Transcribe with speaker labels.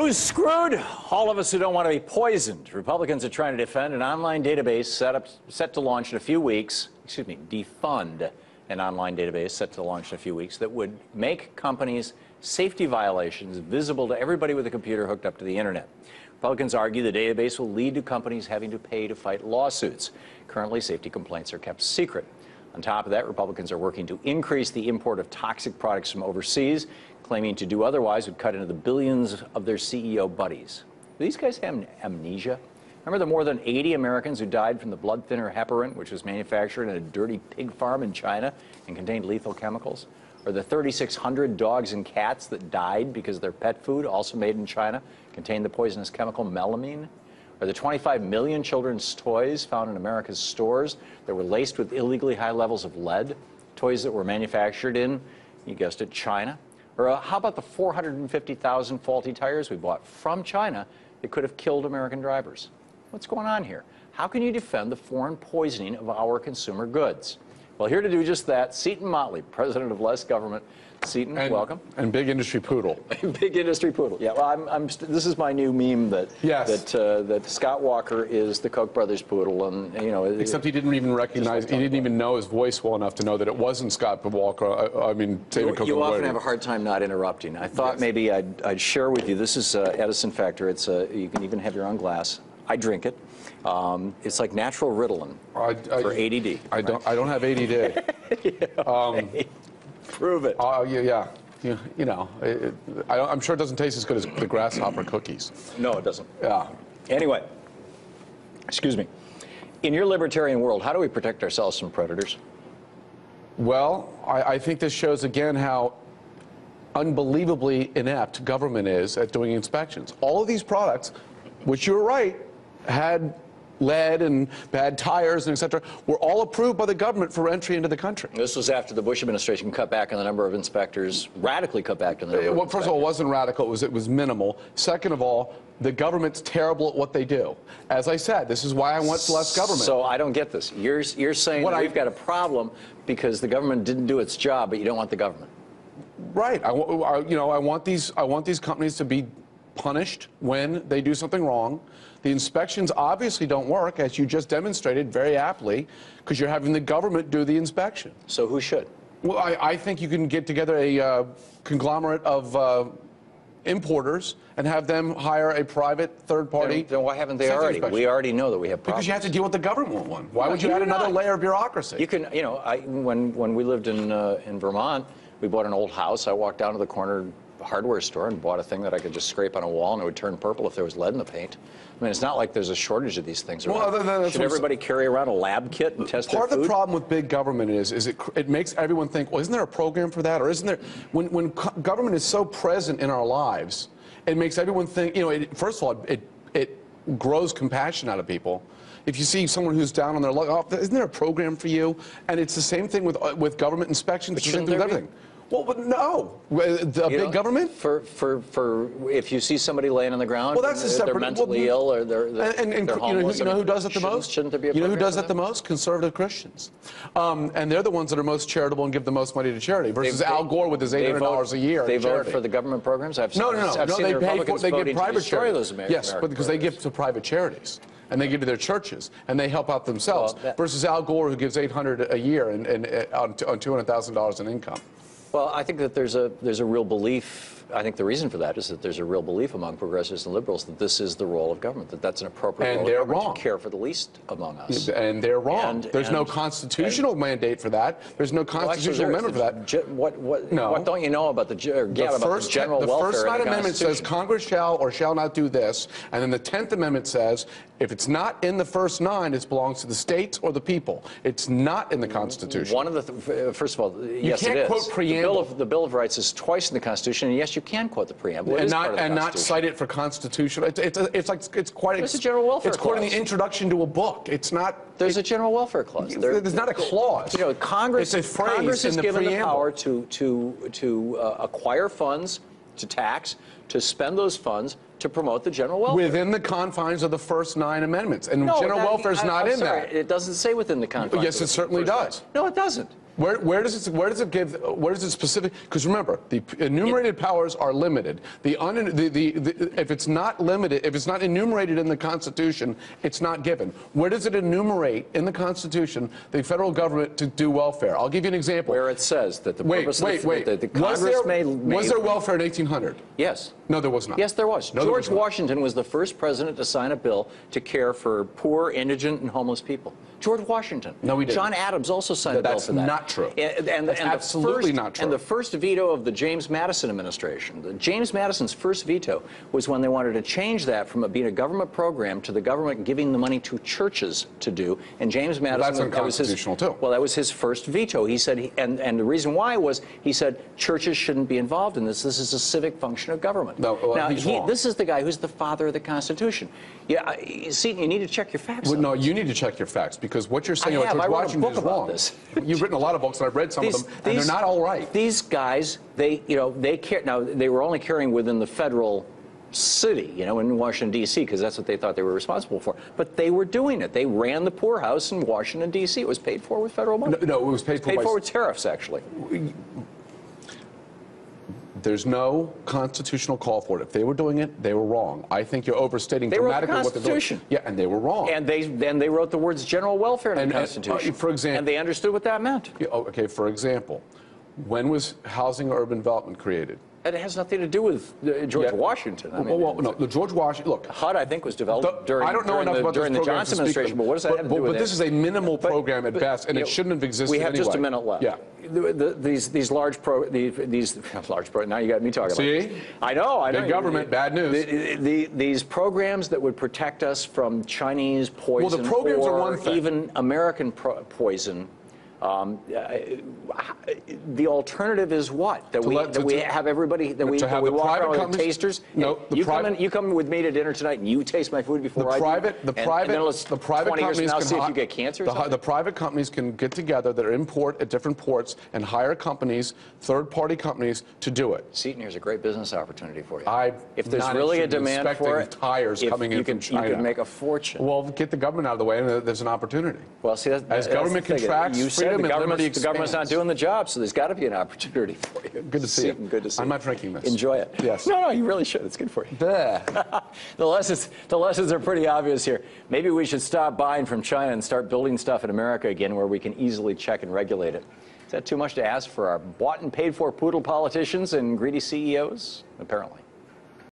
Speaker 1: Who's screwed? All of us who don't want to be poisoned. Republicans are trying to defend an online database set to launch in a few weeks. Defund an online database set to launch in a few weeks that would make companies' safety violations visible to everybody with a computer hooked up to the internet. Republicans argue the database will lead to companies having to pay to fight lawsuits. Currently, safety complaints are kept secret. On top of that, Republicans are working to increase the import of toxic products from overseas, claiming to do otherwise would cut into the billions of their CEO buddies. Do these guys have amnesia? Remember the more than 80 Americans who died from the blood thinner heparin, which was manufactured in a dirty pig farm in China and contained lethal chemicals? Or the 3,600 dogs and cats that died because their pet food, also made in China, contained the poisonous chemical melamine? Or the 25 million children's toys found in America's stores that were laced with illegally high levels of lead? Toys that were manufactured in, you guessed it, China? Or how about the 450,000 faulty tires we bought from China that could have killed American drivers? What's going on here? How can you defend the foreign poisoning of our consumer goods? Well, here to do just that, Seton Motley, president of Less Government. Seton, welcome.
Speaker 2: And Big Industry Poodle.
Speaker 1: Big Industry Poodle. Yeah, well, this is my new meme that that Scott Walker is the Koch brothers poodle, and you know.
Speaker 2: Except he didn't even recognize, he didn't even know his voice well enough to know that it wasn't Scott Walker. I mean, David Koch.
Speaker 1: You often have a hard time not interrupting. I thought maybe I'd share with you. This is Edison Factor. It's you can even have your own glass. I drink it. It's like natural Ritalin for ADD.
Speaker 2: I don't have ADD.
Speaker 1: Yeah, prove it.
Speaker 2: Yeah. You know, I'm sure it doesn't taste as good as the grasshopper cookies.
Speaker 1: No, it doesn't.
Speaker 2: Yeah.
Speaker 1: Anyway, excuse me. In your libertarian world, how do we protect ourselves from predators?
Speaker 2: Well, I think this shows again how unbelievably inept government is at doing inspections. All of these products, which you're right, had lead and bad tires and et cetera, were all approved by the government for entry into the country.
Speaker 1: This was after the Bush administration cut back on the number of inspectors, radically cut back on the number of inspectors.
Speaker 2: First of all, it wasn't radical, it was minimal. Second of all, the government's terrible at what they do. As I said, this is why I want less government.
Speaker 1: So I don't get this. You're saying that we've got a problem because the government didn't do its job, but you don't want the government.
Speaker 2: Right. I want these companies to be punished when they do something wrong. The inspections obviously don't work, as you just demonstrated very aptly, because you're having the government do the inspection.
Speaker 1: So who should?
Speaker 2: Well, I think you can get together a conglomerate of importers and have them hire a private third party.
Speaker 1: Then why haven't they already? We already know that we have problems.
Speaker 2: Because you have to deal with the government one. Why would you add another layer of bureaucracy?
Speaker 1: You can, you know, when we lived in Vermont, we bought an old house. I walked down to the corner hardware store and bought a thing that I could just scrape on a wall and it would turn purple if there was lead in the paint. I mean, it's not like there's a shortage of these things around.
Speaker 2: Well,
Speaker 1: should everybody carry around a lab kit and test their food?
Speaker 2: Part of the problem with big government is it makes everyone think, well, isn't there a program for that? Or isn't there, when government is so present in our lives, it makes everyone think, you know, first of all, it grows compassion out of people. If you see someone who's down on their luck, oh, isn't there a program for you? And it's the same thing with government inspections. It's the same thing with everything. Well, but no, the big government.
Speaker 1: For if you see somebody laying on the ground,
Speaker 2: well, that's a separate.
Speaker 1: They're mentally ill or they're homeless.
Speaker 2: You know who does it the most?
Speaker 1: Shouldn't there be a
Speaker 2: You know who does it the most? Conservative Christians, and they're the ones that are most charitable and give the most money to charity. Versus Al Gore with his $800 a year.
Speaker 1: They vote for the government programs.
Speaker 2: No. They pay for. They give private charities. Yes, but because they give to private charities. And they give to their churches, and they help out themselves. Versus Al Gore, who gives $800 a year on $200,000 in income.
Speaker 1: Well, I think that there's a real belief. I think the reason for that is that there's a real belief among progressives and liberals that this is the role of government, that that's an appropriate role of government to care for the least among us.
Speaker 2: And they're wrong. There's no constitutional mandate for that. There's no constitutional amendment for that.
Speaker 1: What don't you know about the general welfare?
Speaker 2: The First Nine Amendment says Congress shall or shall not do this, and then the 10th Amendment says if it's not in the first 9, it belongs to the states or the people. It's not in the Constitution.
Speaker 1: One of the first of all, yes, it is.
Speaker 2: You can't quote preamble.
Speaker 1: The Bill of Rights is twice in the Constitution, and yes, you can quote the preamble.
Speaker 2: And not cite it for constitutional. It's quite.
Speaker 1: There's a general welfare clause.
Speaker 2: It's quoting the introduction to a book. It's not.
Speaker 1: There's a general welfare clause.
Speaker 2: There's not a clause.
Speaker 1: You know, Congress is given the power to acquire funds, to tax, to spend those funds to promote the general welfare.
Speaker 2: Within the confines of the first 9 amendments. And general welfare is not in that.
Speaker 1: It doesn't say within the confines.
Speaker 2: Yes, it certainly does.
Speaker 1: No, it doesn't.
Speaker 2: Where does it specific? Because remember, the enumerated powers are limited. If it's not limited, if it's not enumerated in the Constitution, it's not given. Where does it enumerate in the Constitution the federal government to do welfare? I'll give you an example.
Speaker 1: Where it says that the purpose
Speaker 2: of
Speaker 1: the Congress
Speaker 2: was there welfare in 1800?
Speaker 1: Yes.
Speaker 2: No, there was not.
Speaker 1: Yes, there was.
Speaker 2: No,
Speaker 1: George Washington was the first president to sign a bill to care for poor, indigent, and homeless people. George Washington.
Speaker 2: No, he didn't.
Speaker 1: John Adams also signed a bill for that.
Speaker 2: That's not true.
Speaker 1: That's
Speaker 2: absolutely not true.
Speaker 1: And the first veto of the James Madison administration, James Madison's first veto was when they wanted to change that from it being a government program to the government giving the money to churches to do. And James Madison,
Speaker 2: that's unconstitutional too.
Speaker 1: Well, that was his first veto. He said, and the reason why was he said churches shouldn't be involved in this. This is a civic function of government.
Speaker 2: No, well,
Speaker 1: now,
Speaker 2: he's wrong.
Speaker 1: This is the guy who's the father of the Constitution. Yeah, Seton, you need to check your facts.
Speaker 2: Well, no, you need to check your facts because what you're saying about George Washington is wrong.
Speaker 1: This.
Speaker 2: You've written a lot of books, and I've read some of them, and they're not all right.
Speaker 1: These guys, they care. Now, they were only carrying within the federal city, in Washington, D.C., because that's what they thought they were responsible for. But they were doing it. They ran the poorhouse in Washington, D.C. It was paid for with federal money.
Speaker 2: No, it was paid for
Speaker 1: with tariffs, actually.
Speaker 2: There's no constitutional call for it. If they were doing it, they were wrong. I think you're overstating dramatically what they're doing. Yeah, and they were wrong.
Speaker 1: And they wrote the words general welfare in the Constitution.
Speaker 2: For example,
Speaker 1: and they understood what that meant.
Speaker 2: Okay, for example, when was housing and urban development created?
Speaker 1: And it has nothing to do with George Washington.
Speaker 2: No, the George Washington. Look,
Speaker 1: HUD, I think, was developed during the Johnson administration. But what does that have to do with it?
Speaker 2: But this is a minimal program at best, and it shouldn't have existed anyway.
Speaker 1: We have just a minute left.
Speaker 2: Yeah.
Speaker 1: These large now you got me talking.
Speaker 2: See?
Speaker 1: I know.
Speaker 2: Big government, bad news.
Speaker 1: These programs that would protect us from Chinese poison,
Speaker 2: well, the programs are one thing.
Speaker 1: Even American poison. The alternative is what? That we have everybody, that we walk around with tasters?
Speaker 2: No,
Speaker 1: you come with me to dinner tonight and you taste my food before I do?
Speaker 2: The private
Speaker 1: 20 years from
Speaker 2: companies
Speaker 1: now,
Speaker 2: can
Speaker 1: see if you get cancer or
Speaker 2: the private companies can get together that are import at different ports and hire companies, third-party companies, to do it.
Speaker 1: Seton, here's a great business opportunity for you. If there's
Speaker 2: not
Speaker 1: really a demand for it,
Speaker 2: tires coming in from China.
Speaker 1: You could make a fortune.
Speaker 2: Well, get the government out of the way, and there's an opportunity.
Speaker 1: Well, see,
Speaker 2: as government contracts, freedom and liberty expands.
Speaker 1: The government's not doing the job, so there's got to be an opportunity for you.
Speaker 2: Good to see you.
Speaker 1: Good to see you.
Speaker 2: I'm not drinking this.
Speaker 1: Enjoy it.
Speaker 2: Yes.
Speaker 1: No, you really should. It's good for you. The lessons are pretty obvious here. Maybe we should stop buying from China and start building stuff in America again where we can easily check and regulate it. Is that too much to ask for our bought and paid for poodle politicians and greedy CEOs? Apparently.